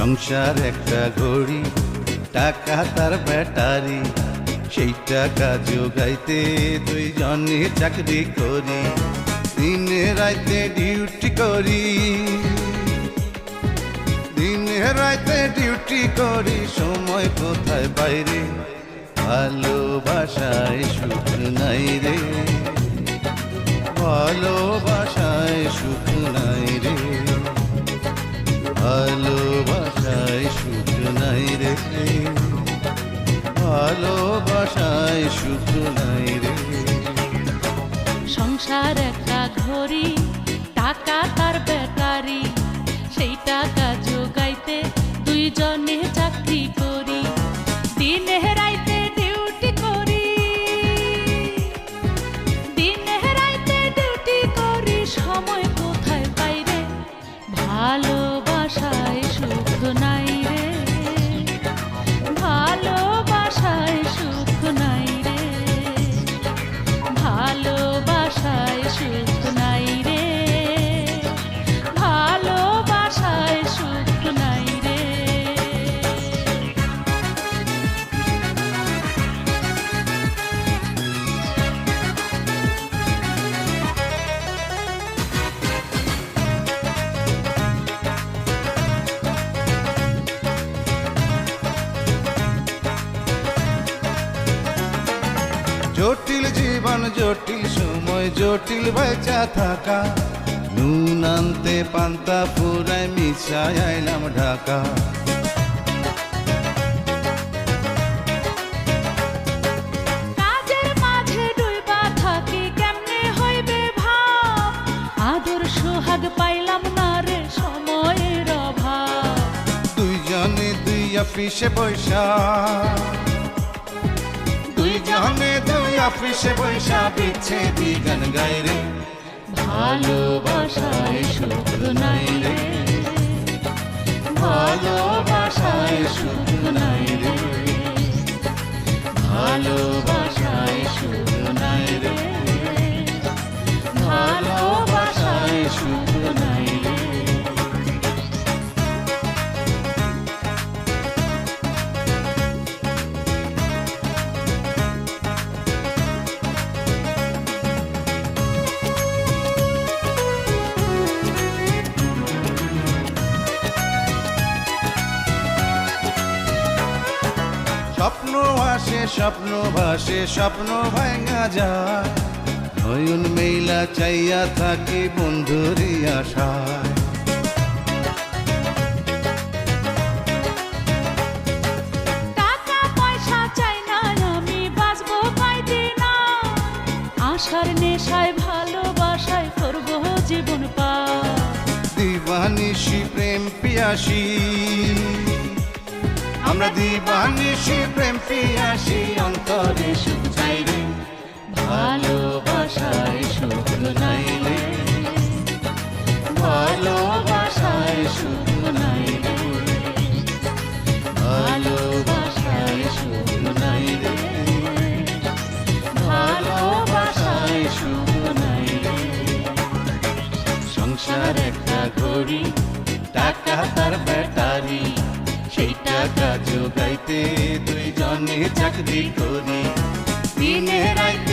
সংসার একটা ঘড়ি, টাকা তার ব্যাটারি, সেই টাকা জোগাইতে দুইজনে চাকরি করি, দিনে রাইতে ডিউটি করি, দিনে রাইতে ডিউটি করি, সময় কোথায় বাইরে, ভালোবাসায় সুখ নাই রে, ভালোবাসায় সুখ নাই রে, ভালোবাসায় সুখ নাই রে, ভালোবাসায় সুখ নাই রে। সংসার একটা ঘড়ি, টাকা তার ব্যাটারি, সেই টাকা জোগাইতে দুইজনে চাকরি করি, দিনে রাইতে ডিউটি করি, দিনে রাইতে ডিউটি করি, সময় কোথায় পাইরে, ভালোবাসায় সুখ নাই রে, ভালোবাসায় সুখ নাই রে, ভালোবাসায় সুখ নাই রে, ভালোবাসায় সুখ নাই রে। জটিল জীবন, জটিল সময়, জটিল বেচা থাকা, নুন আনতে পান্তা ফুরায় মিশায় আইলাম ঢাকা। কাজের মাঝে ডুইবা থাকি, কেমনে হইবে ভাব, আদর সোহাগ পাইলাম না রে, সময়ের অভাব। দুইজনে দুই অফিসে বৈশা, দুইজনে দুই অফিসে বৈশা, বিচ্ছেদি গান গাই রে, ভালোবাসায় সুখ নাই রে, ভালোবাসায় সুখ নাই রে, ভালোবাসায় সুখ নাই রে, ভালোবাসায় সুখ নাই রে। স্বপ্ন আসে, স্বপ্ন ভাসে, স্বপ্ন ভাঙা যায়, নয়ন মেলা চাইয়া থাকি বন্ধুরি আশায়। টাকা পয়সা চাই না আমি, বাঁচবো কয়দিন আর, আশার নেশায় ভালোবাসায় করবো জীবন পার। দিবানিশি প্রেম পিয়াসি, আমরা দিবানিশি প্রেম পিয়াসি, অন্তরে সুখ চাই রে, ভালোবাসায় সুখ নাই রে, ভালোবাসায় সুখ নাই রে, ভালোবাসায় সুখ নাই রে, ভালোবাসায় সুখ নাই রে। সংসার একটা ঘড়ি, টাকা তার ব্যাটারি, সেই টাকা জোগাইতে দুইজনে চাকরি করি, দিনে রাইতে